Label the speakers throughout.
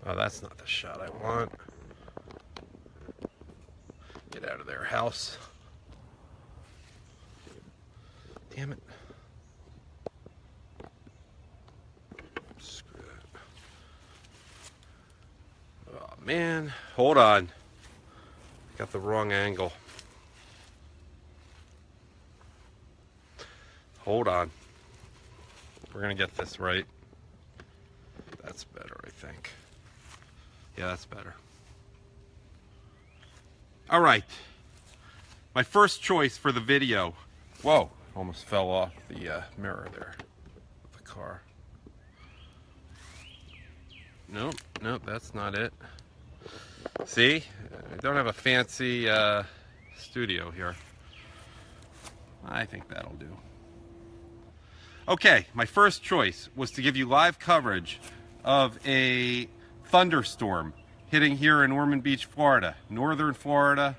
Speaker 1: Oh, that's not the shot I want. Get out of there, house. Damn it. Screw that. Oh, man. Hold on. Got the wrong angle. Hold on. We're going to get this right. That's better, I think. Yeah, that's better. All right. My first choice for the video. Whoa, almost fell off the mirror there with the car. Nope, that's not it. See, I don't have a fancy studio here. I think that'll do. Okay, my first choice was to give you live coverage of a thunderstorm hitting here in Ormond Beach, Florida, northern Florida,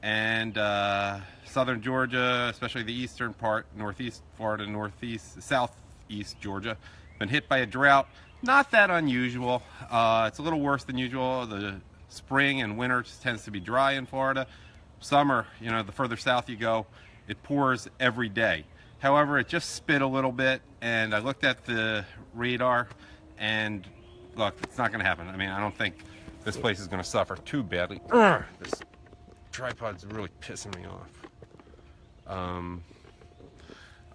Speaker 1: and southern Georgia, especially the eastern part, northeast Florida, northeast, southeast Georgia. Been hit by a drought. Not that unusual. It's a little worse than usual. The spring and winter tends to be dry in Florida. Summer, you know, the further south you go, it pours every day. However, it just spit a little bit, and I looked at the radar, and look, it's not going to happen. I mean, I don't think this place is going to suffer too badly. This tripod's really pissing me off.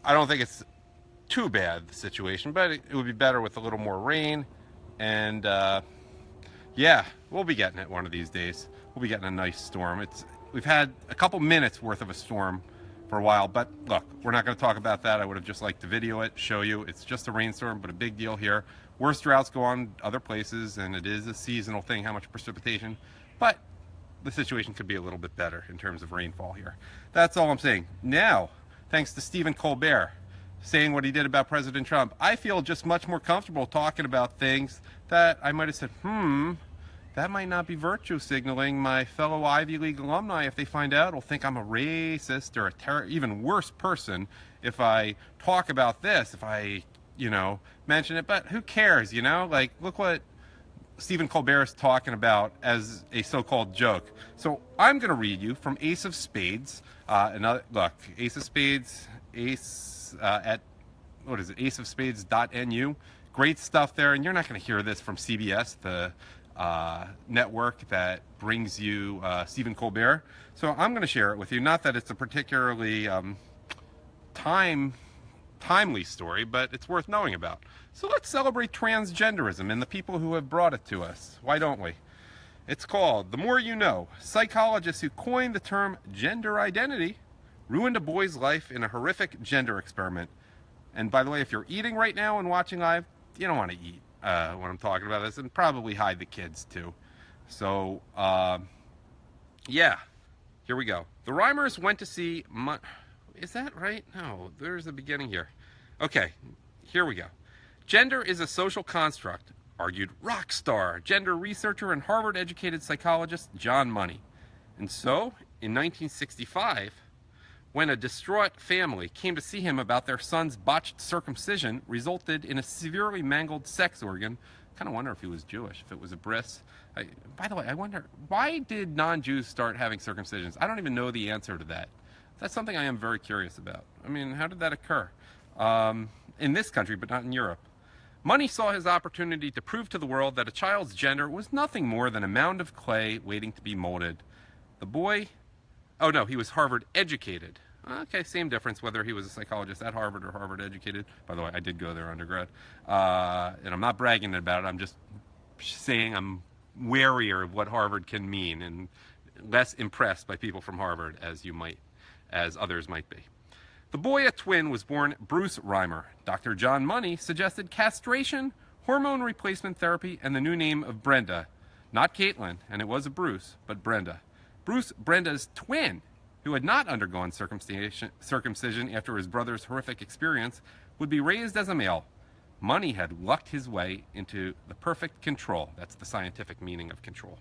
Speaker 1: I don't think it's too bad, the situation, but it would be better with a little more rain, and yeah, we'll be getting it one of these days. We'll be getting a nice storm. We've had a couple minutes worth of a storm for a while, but look, we're not going to talk about that. I would have just liked to video it, show you. It's just a rainstorm, but a big deal here. Worse droughts go on other places, and it is a seasonal thing, how much precipitation, but the situation could be a little bit better in terms of rainfall here. That's all I'm saying. Now, thanks to Stephen Colbert saying what he did about President Trump, I feel just much more comfortable talking about things that I might have said, that might not be virtue signaling. My fellow Ivy League alumni, if they find out, will think I'm a racist or a even worse person if I talk about this, if I, you know, mention it. But who cares, you know? Like, look what Stephen Colbert is talking about as a so-called joke. So I'm going to read you from Ace of Spades. Look, Ace of Spades, at, what is it, aceofspades.nu. Great stuff there. And you're not going to hear this from CBS, the network that brings you Stephen Colbert. So I'm going to share it with you. Not that it's a particularly timely story, but it's worth knowing about. So let's celebrate transgenderism and the people who have brought it to us. Why don't we? It's called The More You Know. Psychologists who coined the term gender identity ruined a boy's life in a horrific gender experiment. And by the way, if you're eating right now and watching live, you don't want to eat when I'm talking about this, and probably hide the kids too. So, yeah, here we go. The Reimers went to see, is that right? No, there's a beginning here. Okay, here we go. Gender is a social construct, argued rock star, gender researcher, and Harvard-educated psychologist John Money. And so, in 1965, when a distraught family came to see him about their son's botched circumcision resulted in a severely mangled sex organ. Kind of wonder if he was Jewish, if it was a bris. By the way, I wonder, why did non-Jews start having circumcisions? I don't even know the answer to that. That's something I am very curious about. I mean, how did that occur? In this country, but not in Europe. Money saw his opportunity to prove to the world that a child's gender was nothing more than a mound of clay waiting to be molded. The boy, oh no, he was Harvard educated. Okay, same difference whether he was a psychologist at Harvard or Harvard educated. By the way, I did go there undergrad. And I'm not bragging about it. I'm just saying I'm warier of what Harvard can mean and less impressed by people from Harvard as others might be. The boy, a twin, was born Bruce Reimer. Dr. John Money suggested castration, hormone replacement therapy, and the new name of Brenda. Not Caitlin, and it was a Bruce, but Brenda. Bruce, Brenda's twin, who had not undergone circumcision after his brother's horrific experience, would be raised as a male. Money had lucked his way into the perfect control. That's the scientific meaning of control.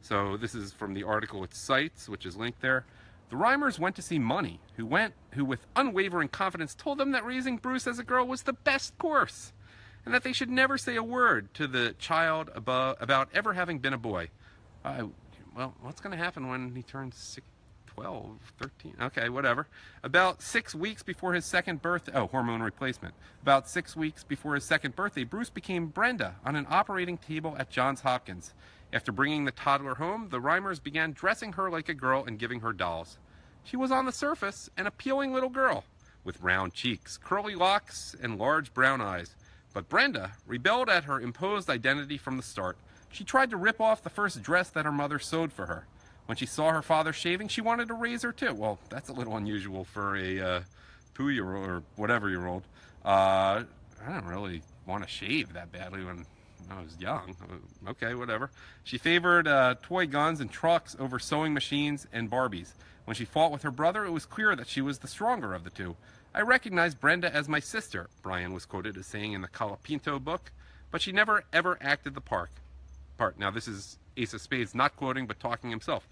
Speaker 1: So this is from the article it cites, which is linked there. The Reimers went to see Money, who with unwavering confidence told them that raising Bruce as a girl was the best course. and that they should never say a word to the child about ever having been a boy. Well, what's going to happen when he turns 12, 13? Okay, whatever. About 6 weeks before his second birthday, hormone replacement. About 6 weeks before his second birthday, Bruce became Brenda on an operating table at Johns Hopkins. After bringing the toddler home, the Reimers began dressing her like a girl and giving her dolls. She was on the surface an appealing little girl, with round cheeks, curly locks, and large brown eyes. But Brenda rebelled at her imposed identity from the start. She tried to rip off the first dress that her mother sewed for her. When she saw her father shaving, she wanted to raise her too. Well, that's a little unusual for a 2-year-old or whatever-year-old. I don't really want to shave that badly when I was young. Okay, whatever. She favored toy guns and trucks over sewing machines and Barbies. When she fought with her brother, it was clear that she was the stronger of the two. I recognized Brenda as my sister, Brian was quoted as saying in the Colapinto book, but she never ever acted the part. Now, this is Ace of Spades not quoting, but talking himself.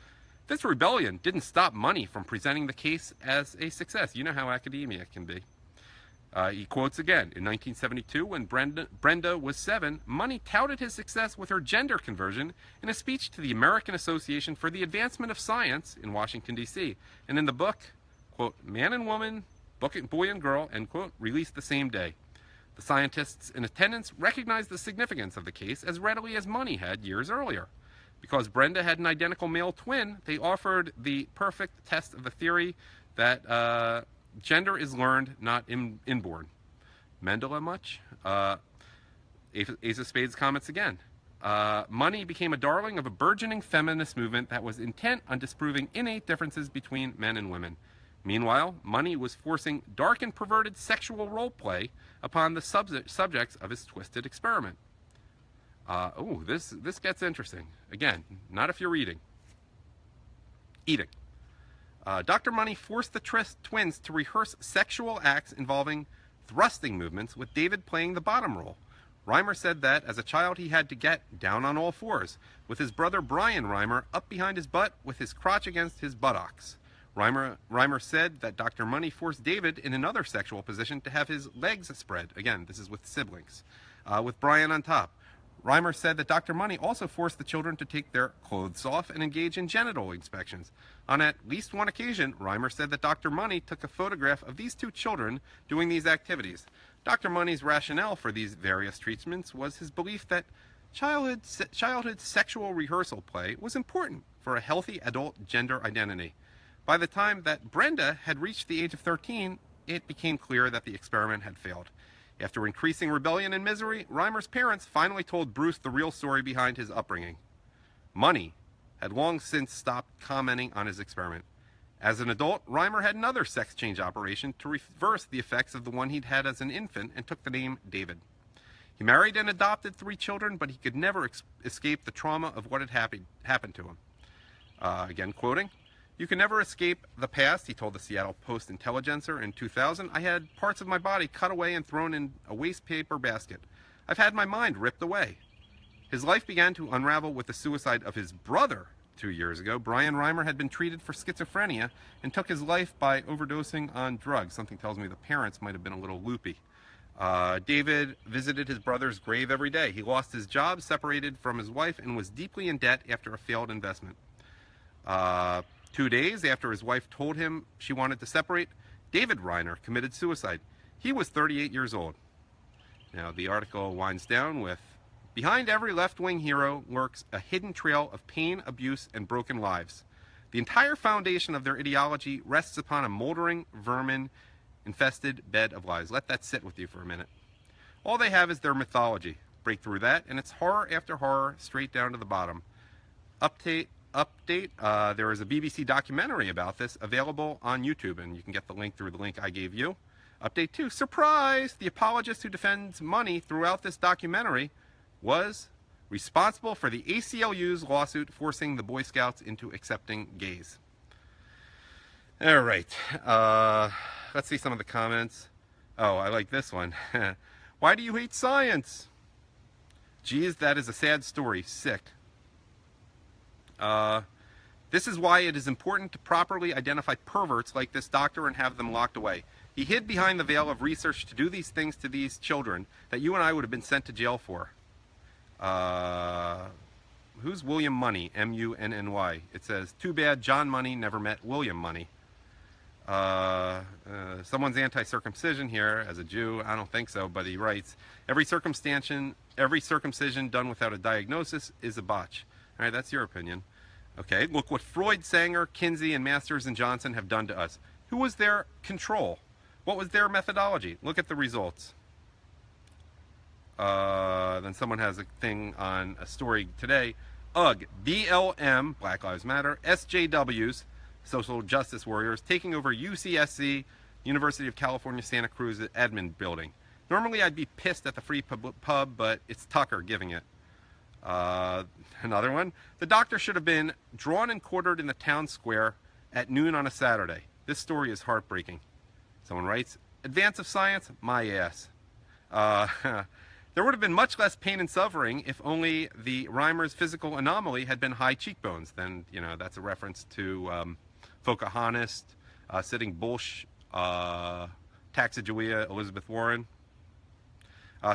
Speaker 1: This rebellion didn't stop Money from presenting the case as a success. You know how academia can be. He quotes again, in 1972, when Brenda was 7, Money touted his success with her gender conversion in a speech to the American Association for the Advancement of Science in Washington, D.C. And in the book, quote, Man and Woman, Boy and Girl, end quote, released the same day. The scientists in attendance recognized the significance of the case as readily as Money had years earlier. Because Brenda had an identical male twin, they offered the perfect test of the theory that gender is learned, not inborn. Mendele much? Ace of Spades comments again. Money became a darling of a burgeoning feminist movement that was intent on disproving innate differences between men and women. Meanwhile, Money was forcing dark and perverted sexual role play upon the subjects of his twisted experiment. This gets interesting. Again, not if you're eating. Dr. Money forced the twins to rehearse sexual acts involving thrusting movements, with David playing the bottom role. Reimer said that as a child he had to get down on all fours, with his brother Brian Reimer up behind his butt with his crotch against his buttocks. Reimer said that Dr. Money forced David in another sexual position to have his legs spread. Again, this is with siblings, with Brian on top. Reimer said that Dr. Money also forced the children to take their clothes off and engage in genital inspections. On at least one occasion, Reimer said that Dr. Money took a photograph of these two children doing these activities. Dr. Money's rationale for these various treatments was his belief that childhood sexual rehearsal play was important for a healthy adult gender identity. By the time that Brenda had reached the age of 13, it became clear that the experiment had failed. After increasing rebellion and misery, Reimer's parents finally told Bruce the real story behind his upbringing. Money had long since stopped commenting on his experiment. As an adult, Reimer had another sex change operation to reverse the effects of the one he'd had as an infant and took the name David. He married and adopted 3 children, but he could never escape the trauma of what had happened to him. Again, quoting, "You can never escape the past," he told the Seattle Post-Intelligencer in 2000. "I had parts of my body cut away and thrown in a waste paper basket. I've had my mind ripped away." His life began to unravel with the suicide of his brother 2 years ago. Brian Reimer had been treated for schizophrenia and took his life by overdosing on drugs. Something tells me the parents might have been a little loopy. David visited his brother's grave every day. He lost his job, separated from his wife, and was deeply in debt after a failed investment. 2 days after his wife told him she wanted to separate, David Reiner committed suicide. He was 38 years old. Now, the article winds down with, "Behind every left-wing hero lurks a hidden trail of pain, abuse, and broken lives. The entire foundation of their ideology rests upon a moldering, vermin-infested bed of lies." Let that sit with you for a minute. All they have is their mythology. Break through that, and it's horror after horror, straight down to the bottom. Update, there is a BBC documentary about this available on YouTube, and you can get the link through the link I gave you. Update 2, surprise! The apologist who defends Money throughout this documentary was responsible for the ACLU's lawsuit forcing the Boy Scouts into accepting gays. All right, let's see some of the comments. Oh, I like this one. "Why do you hate science?" Geez, that is a sad story. Sick. "This is why it is important to properly identify perverts like this doctor and have them locked away. He hid behind the veil of research to do these things to these children that you and I would have been sent to jail for. Who's William Money? M-U-N-N-Y. It says, too bad John Money never met William Money. Someone's anti-circumcision here as a Jew. I don't think so, but he writes, every circumcision done without a diagnosis is a botch. All right, that's your opinion. Okay, look what Freud, Sanger, Kinsey, and Masters and Johnson have done to us. Who was their control? What was their methodology? Look at the results. Then someone has a thing on a story today. UGG, BLM, Black Lives Matter, SJWs, Social Justice Warriors, taking over UCSC, University of California, Santa Cruz admin building. Normally I'd be pissed at the free pub, but it's Tucker giving it. Another one. The doctor should have been drawn and quartered in the town square at noon on a Saturday. This story is heartbreaking. Someone writes, advance of science, my ass. There would have been much less pain and suffering if only the Reimer's physical anomaly had been high cheekbones. Then, you know, that's a reference to Pocahontas, Sitting Bull, Taxagewea, Elizabeth Warren.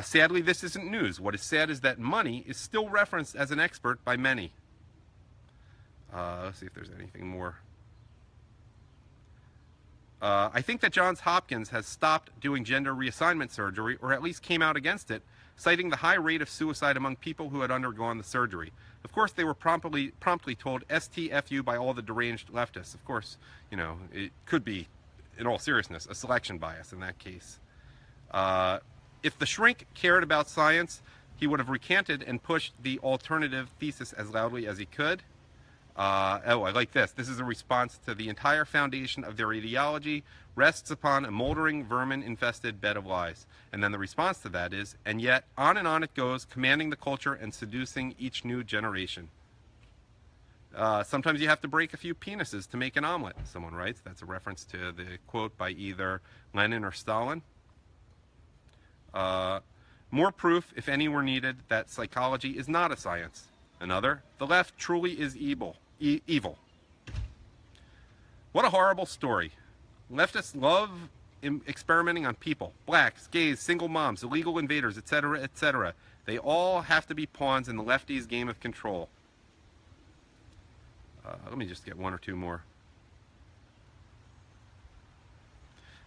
Speaker 1: Sadly, this isn't news. What is sad is that Money is still referenced as an expert by many. Let's see if there's anything more. I think that Johns Hopkins has stopped doing gender reassignment surgery, or at least came out against it, citing the high rate of suicide among people who had undergone the surgery. Of course, they were promptly told STFU by all the deranged leftists. Of course, you know, it could be, in all seriousness, a selection bias in that case. If the shrink cared about science, he would have recanted and pushed the alternative thesis as loudly as he could. Oh, I like this. This is a response to the entire foundation of their ideology rests upon a moldering, vermin-infested bed of lies. And then the response to that is, and yet on it goes, commanding the culture and seducing each new generation. Sometimes you have to break a few penises to make an omelet, someone writes. That's a reference to the quote by either Lenin or Stalin. More proof, if any were needed, that psychology is not a science. Another, the left truly is evil. What a horrible story. Leftists love experimenting on people. Blacks, gays, single moms, illegal invaders, etc., etc. They all have to be pawns in the lefties' game of control. Let me just get one or two more.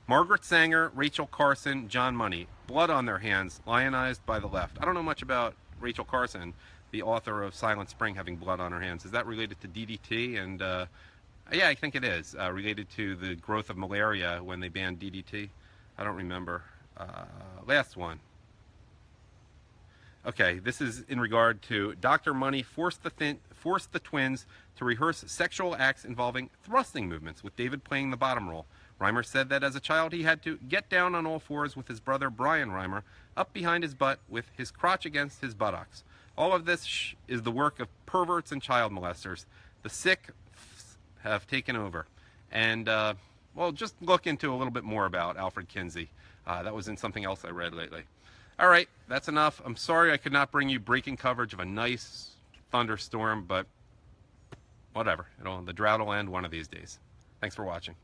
Speaker 1: Margaret Sanger, Rachel Carson, John Money. Blood on their hands, lionized by the left. I don't know much about Rachel Carson, the author of Silent Spring, having blood on her hands. Is that related to DDT? And yeah, I think it is. Related to the growth of malaria when they banned DDT. I don't remember. Last one. Okay, this is in regard to Dr. Money forced the twins to rehearse sexual acts involving thrusting movements, with David playing the bottom role. Reimer said that as a child he had to get down on all fours with his brother Brian Reimer, up behind his butt with his crotch against his buttocks. All of this is the work of perverts and child molesters. The sick have taken over. And, well, just look into a little bit more about Alfred Kinsey. That was in something else I read lately. All right, that's enough. I'm sorry I could not bring you breaking coverage of a nice thunderstorm, but whatever. The drought will end one of these days. Thanks for watching.